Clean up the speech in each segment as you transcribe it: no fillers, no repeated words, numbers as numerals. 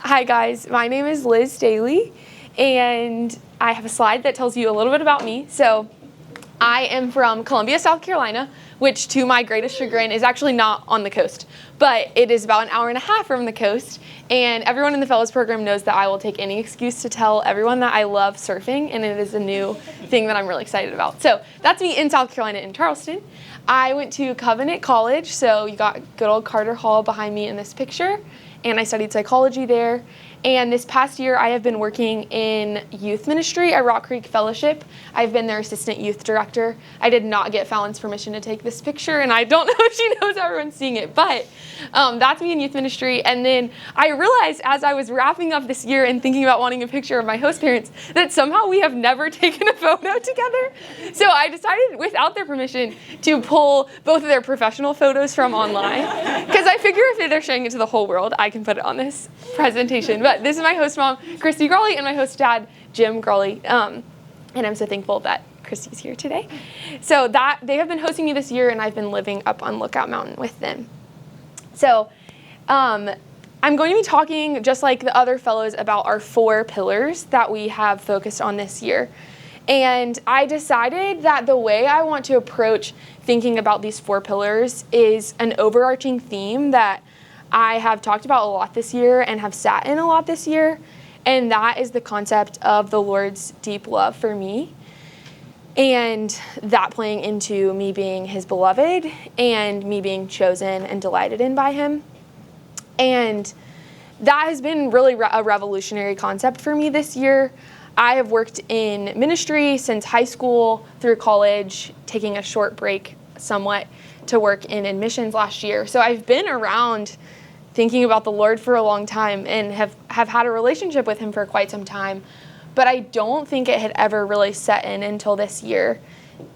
Hi guys, my name is Liz Daley, and I have a slide that tells you a little bit about me. So I am from Columbia, South Carolina, which to my greatest chagrin is actually not on the coast, but it is about an hour and a half from the coast. And everyone in the Fellows Program knows that I will take any excuse to tell everyone that I love surfing, and it is a new thing that I'm really excited about. So that's me in South Carolina, in Charleston. I went to Covenant College, so you got good old Carter Hall behind me in this picture, and I studied psychology there. And this past year, I have been working in youth ministry at Rock Creek Fellowship. I've been their assistant youth director. I did not get Fallon's permission to take this picture, and I don't know if she knows everyone's seeing it, but that's me in youth ministry. And then I realized as I was wrapping up this year and thinking about wanting a picture of my host parents that somehow we have never taken a photo together. So I decided, without their permission, to pull both of their professional photos from online, because I figure if they're showing it to the whole world, I can put it on this presentation. But this is my host mom, Christy Grawley, and my host dad, Jim Grawley. And I'm so thankful that Christy's here today. So that they have been hosting me this year, and I've been living up on Lookout Mountain with them. So I'm going to be talking, just like the other fellows, about our 4 pillars that we have focused on this year. And I decided that the way I want to approach thinking about these 4 pillars is an overarching theme that I have talked about a lot this year and have sat in a lot this year, and that is the concept of the Lord's deep love for me, and that playing into me being his beloved and me being chosen and delighted in by him. And that has been really a revolutionary concept for me this year. I have worked in ministry since high school through college, taking a short break somewhat to work in admissions last year. So I've been around thinking about the Lord for a long time and have had a relationship with him for quite some time. But I don't think it had ever really set in until this year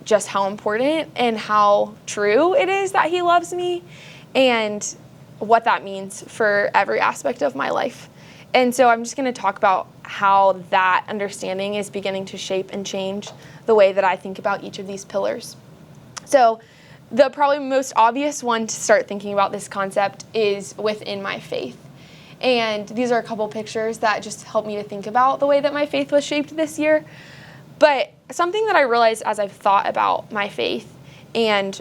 just how important and how true it is that he loves me and what that means for every aspect of my life. And so I'm just going to talk about how that understanding is beginning to shape and change the way that I think about each of these pillars. So the probably most obvious one to start thinking about this concept is within my faith. And these are a couple pictures that just help me to think about the way that my faith was shaped this year. But something that I realized as I've thought about my faith and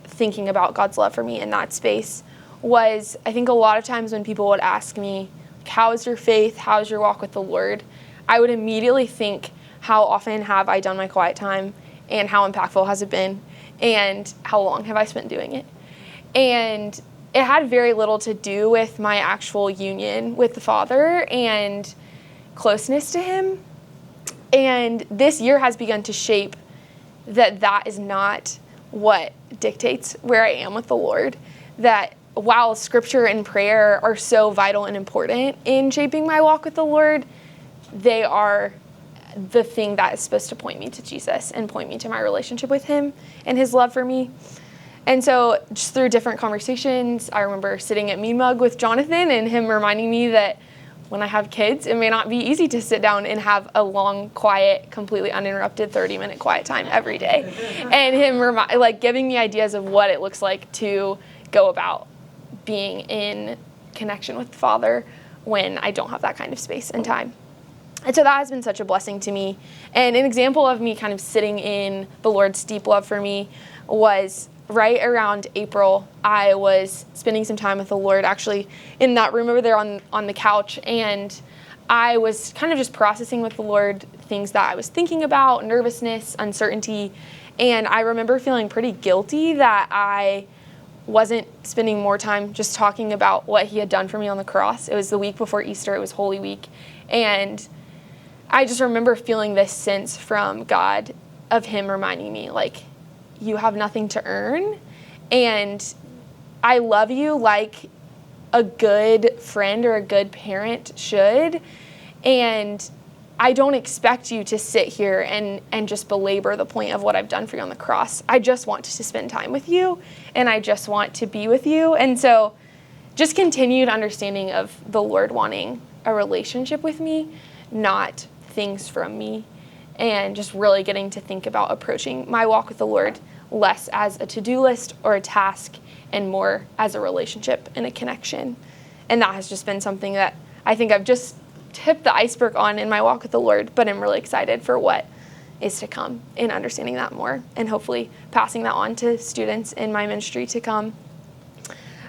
thinking about God's love for me in that space was, I think a lot of times when people would ask me, how is your faith? How is your walk with the Lord? I would immediately think, how often have I done my quiet time? And how impactful has it been? And how long have I spent doing it? And it had very little to do with my actual union with the Father and closeness to him. And this year has begun to shape that is not what dictates where I am with the Lord. That while scripture and prayer are so vital and important in shaping my walk with the Lord, they are the thing that is supposed to point me to Jesus and point me to my relationship with him and his love for me. And so just through different conversations, I remember sitting at Mean Mug with Jonathan and him reminding me that when I have kids, it may not be easy to sit down and have a long, quiet, completely uninterrupted 30-minute quiet time every day. And him giving me ideas of what it looks like to go about being in connection with the Father when I don't have that kind of space and time. And so that has been such a blessing to me. And an example of me kind of sitting in the Lord's deep love for me was right around April. I was spending some time with the Lord actually in that room over there on the couch. And I was kind of just processing with the Lord things that I was thinking about, nervousness, uncertainty. And I remember feeling pretty guilty that I wasn't spending more time just talking about what he had done for me on the cross. It was the week before Easter. It was Holy Week. And I just remember feeling this sense from God of him reminding me, like, you have nothing to earn, and I love you like a good friend or a good parent should, and I don't expect you to sit here and just belabor the point of what I've done for you on the cross. I just want to spend time with you, and I just want to be with you. And so just continued understanding of the Lord wanting a relationship with me, not things from me, and just really getting to think about approaching my walk with the Lord less as a to-do list or a task and more as a relationship and a connection. And that has just been something that I think I've just tipped the iceberg on in my walk with the Lord, but I'm really excited for what is to come in understanding that more and hopefully passing that on to students in my ministry to come.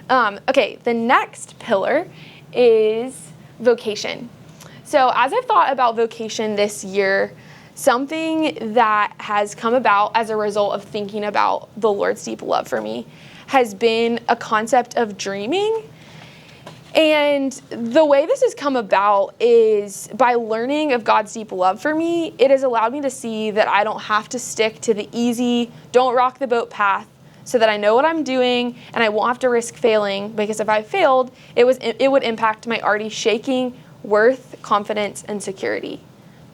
Okay, the next pillar is vocation. So as I've thought about vocation this year, something that has come about as a result of thinking about the Lord's deep love for me has been a concept of dreaming. And the way this has come about is by learning of God's deep love for me, it has allowed me to see that I don't have to stick to the easy, don't rock the boat path, so that I know what I'm doing and I won't have to risk failing, because if I failed, it would impact my already shaking worth, confidence, and security.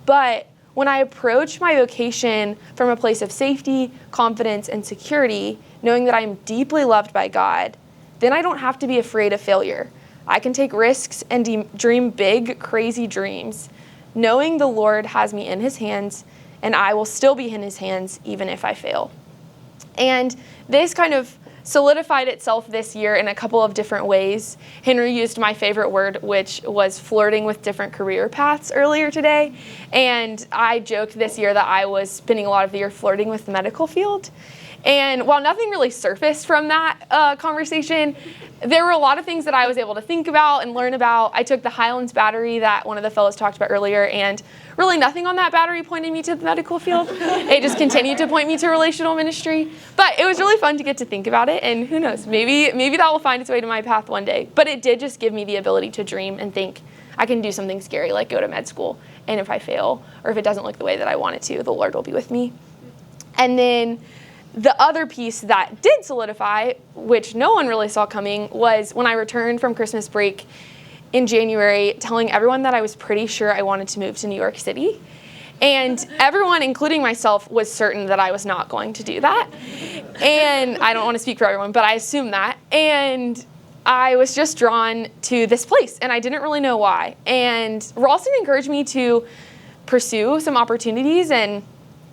But when I approach my vocation from a place of safety, confidence, and security, knowing that I am deeply loved by God, then I don't have to be afraid of failure. I can take risks and dream big, crazy dreams, knowing the Lord has me in his hands and I will still be in his hands even if I fail. And this kind of solidified itself this year in a couple of different ways. Henry used my favorite word, which was flirting with different career paths earlier today. And I joked this year that I was spending a lot of the year flirting with the medical field. And while nothing really surfaced from that conversation, there were a lot of things that I was able to think about and learn about. I took the Highlands battery that one of the fellows talked about earlier, and really nothing on that battery pointed me to the medical field. It just continued to point me to relational ministry. But it was really fun to get to think about it, and who knows, maybe that will find its way to my path one day. But it did just give me the ability to dream and think I can do something scary like go to med school, and if I fail or if it doesn't look the way that I want it to, the Lord will be with me. And then the other piece that did solidify, which no one really saw coming, was when I returned from Christmas break in January, telling everyone that I was pretty sure I wanted to move to New York City. And everyone, including myself, was certain that I was not going to do that. And I don't want to speak for everyone, but I assume that. And I was just drawn to this place, and I didn't really know why. And Ralston encouraged me to pursue some opportunities, and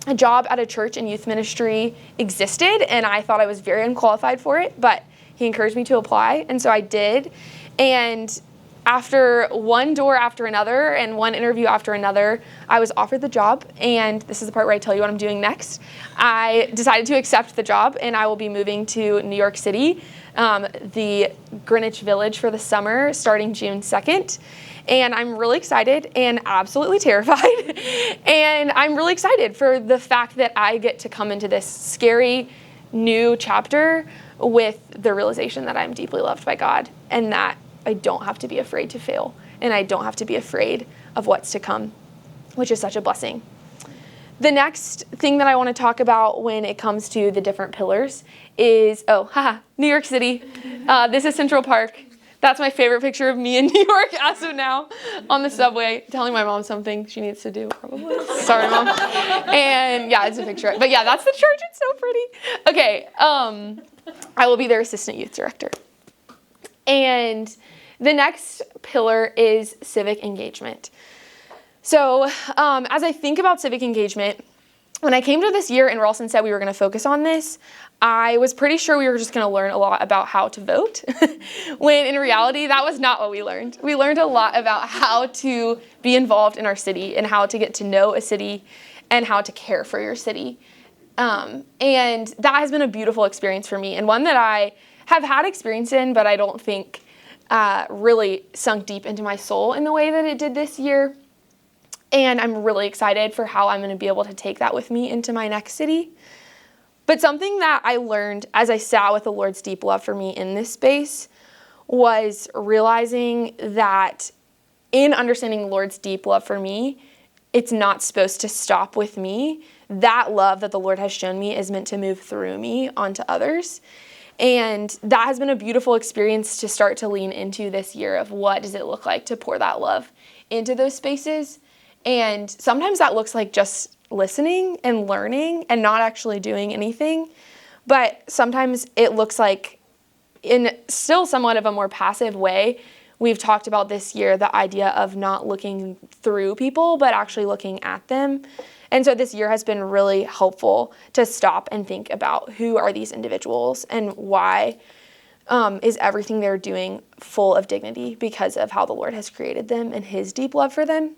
a job at a church and youth ministry existed, and I thought I was very unqualified for it, but he encouraged me to apply, and so I did. And after one door after another and one interview after another, I was offered the job, and this is the part where I tell you what I'm doing next. I decided to accept the job, and I will be moving to New York City, the Greenwich Village, for the summer starting June 2nd. And I'm really excited and absolutely terrified. And I'm really excited for the fact that I get to come into this scary new chapter with the realization that I'm deeply loved by God and that I don't have to be afraid to fail and I don't have to be afraid of what's to come, which is such a blessing. The next thing that I want to talk about when it comes to the different pillars is, New York City. This is Central Park. That's my favorite picture of me in New York as of now, on the subway, telling my mom something she needs to do, probably. Sorry, Mom. And yeah, it's a picture. But yeah, that's the church. It's so pretty. Okay, I will be their assistant youth director. And the next pillar is civic engagement. So as I think about civic engagement, when I came to this year and Ralston said we were going to focus on this, I was pretty sure we were just going to learn a lot about how to vote, when in reality, that was not what we learned. We learned a lot about how to be involved in our city and how to get to know a city and how to care for your city. And that has been a beautiful experience for me, and one that I have had experience in, but I don't think really sunk deep into my soul in the way that it did this year. And I'm really excited for how I'm going to be able to take that with me into my next city. But something that I learned as I sat with the Lord's deep love for me in this space was realizing that in understanding the Lord's deep love for me, it's not supposed to stop with me. That love that the Lord has shown me is meant to move through me onto others. And that has been a beautiful experience to start to lean into this year of what does it look like to pour that love into those spaces. And sometimes that looks like just listening and learning and not actually doing anything. But sometimes it looks like, in still somewhat of a more passive way, we've talked about this year the idea of not looking through people, but actually looking at them. And so this year has been really helpful to stop and think about who are these individuals and why is everything they're doing full of dignity because of how the Lord has created them and his deep love for them.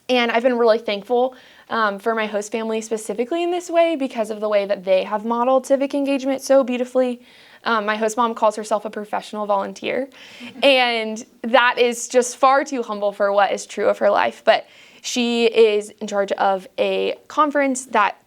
And I've been really thankful for my host family specifically in this way because of the way that they have modeled civic engagement so beautifully. My host mom calls herself a professional volunteer, and that is just far too humble for what is true of her life. But she is in charge of a conference that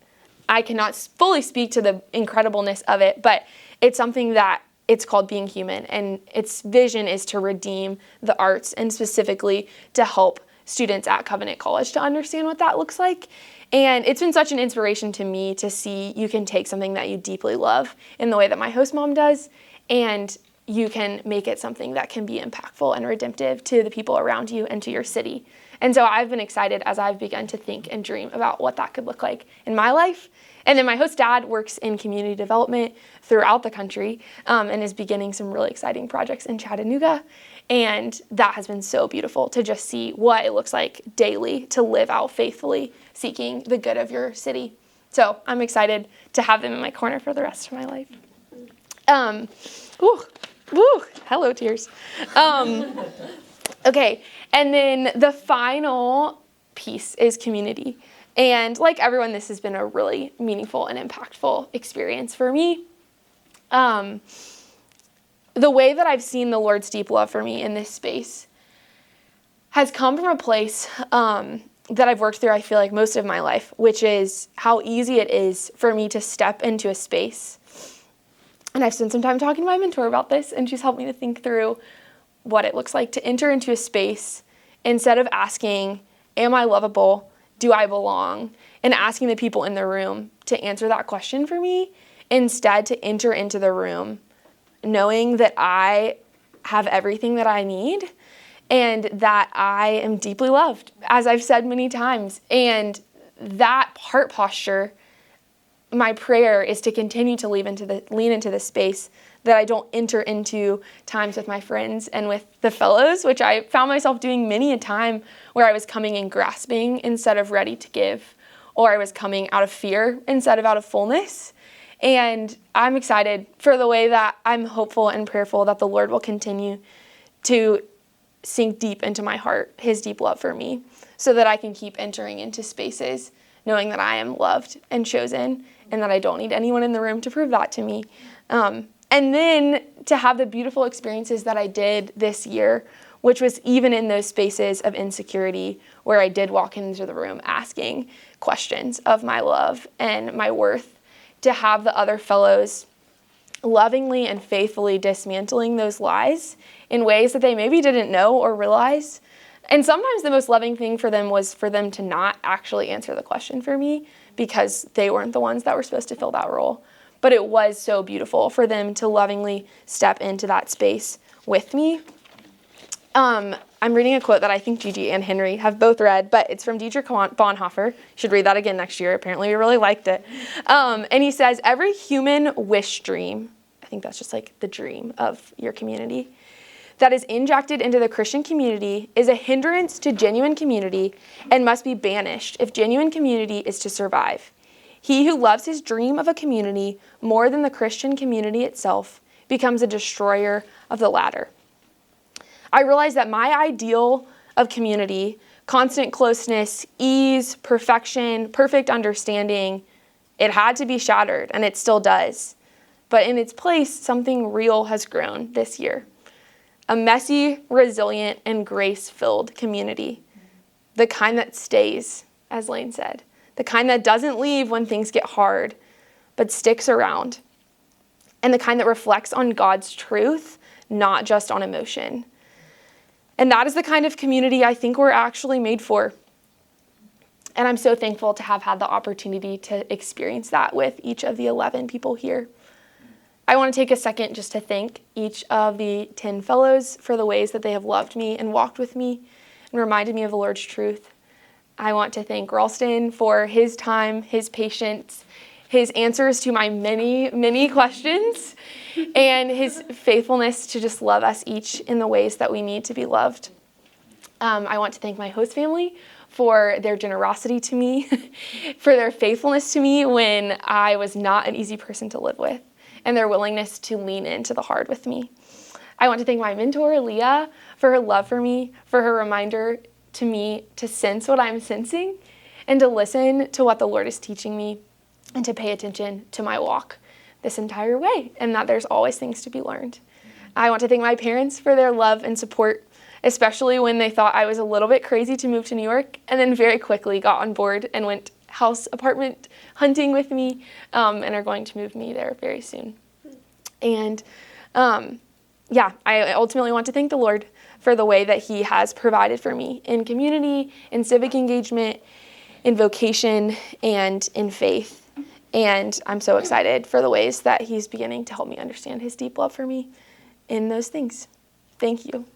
I cannot fully speak to the incredibleness of it, but it's something that it's called Being Human, and its vision is to redeem the arts and specifically to help students at Covenant College to understand what that looks like. And it's been such an inspiration to me to see you can take something that you deeply love in the way that my host mom does, and you can make it something that can be impactful and redemptive to the people around you and to your city. And so I've been excited as I've begun to think and dream about what that could look like in my life. And then my host dad works in community development throughout the country and is beginning some really exciting projects in Chattanooga. And that has been so beautiful to just see what it looks like daily to live out faithfully, seeking the good of your city. So I'm excited to have them in my corner for the rest of my life. Hello, tears. Okay, and then the final piece is community. And like everyone, this has been a really meaningful and impactful experience for me. The way that I've seen the Lord's deep love for me in this space has come from a place that I've worked through, I feel like, most of my life, which is how easy it is for me to step into a space. And I've spent some time talking to my mentor about this, and she's helped me to think through what it looks like to enter into a space instead of asking, am I lovable? Do I belong? And asking the people in the room to answer that question for me, instead to enter into the room knowing that I have everything that I need and that I am deeply loved, as I've said many times. And that heart posture, my prayer is to continue to lean into the space that I don't enter into times with my friends and with the fellows, which I found myself doing many a time where I was coming and grasping instead of ready to give, or I was coming out of fear instead of out of fullness. And I'm excited for the way that I'm hopeful and prayerful that the Lord will continue to sink deep into my heart, his deep love for me, so that I can keep entering into spaces knowing that I am loved and chosen and that I don't need anyone in the room to prove that to me. And then to have the beautiful experiences that I did this year, which was even in those spaces of insecurity where I did walk into the room asking questions of my love and my worth, to have the other fellows lovingly and faithfully dismantling those lies in ways that they maybe didn't know or realize. And sometimes the most loving thing for them was for them to not actually answer the question for me because they weren't the ones that were supposed to fill that role. But it was so beautiful for them to lovingly step into that space with me. I'm reading a quote that I think Gigi and Henry have both read, but it's from Dietrich Bonhoeffer. You should read that again next year. Apparently, we really liked it. And he says, every human wish dream, I think that's just like the dream of your community, that is injected into the Christian community is a hindrance to genuine community and must be banished if genuine community is to survive. He who loves his dream of a community more than the Christian community itself becomes a destroyer of the latter. I realized that my ideal of community, constant closeness, ease, perfection, perfect understanding, it had to be shattered, and it still does. But in its place, something real has grown this year. A messy, resilient, and grace-filled community. The kind that stays, as Lane said. The kind that doesn't leave when things get hard, but sticks around. And the kind that reflects on God's truth, not just on emotion. And that is the kind of community I think we're actually made for. And I'm so thankful to have had the opportunity to experience that with each of the 11 people here. I want to take a second just to thank each of the 10 fellows for the ways that they have loved me and walked with me and reminded me of the Lord's truth. I want to thank Ralston for his time, his patience, his answers to my many, many questions, and his faithfulness to just love us each in the ways that we need to be loved. I want to thank my host family for their generosity to me, for their faithfulness to me when I was not an easy person to live with, and their willingness to lean into the hard with me. I want to thank my mentor, Leah, for her love for me, for her reminder to me to sense what I'm sensing and to listen to what the Lord is teaching me and to pay attention to my walk this entire way, and that there's always things to be learned. I want to thank my parents for their love and support, especially when they thought I was a little bit crazy to move to New York, and then very quickly got on board and went apartment hunting with me, and are going to move me there very soon. And I ultimately want to thank the Lord for the way that he has provided for me in community, in civic engagement, in vocation, and in faith. And I'm so excited for the ways that he's beginning to help me understand his deep love for me in those things. Thank you.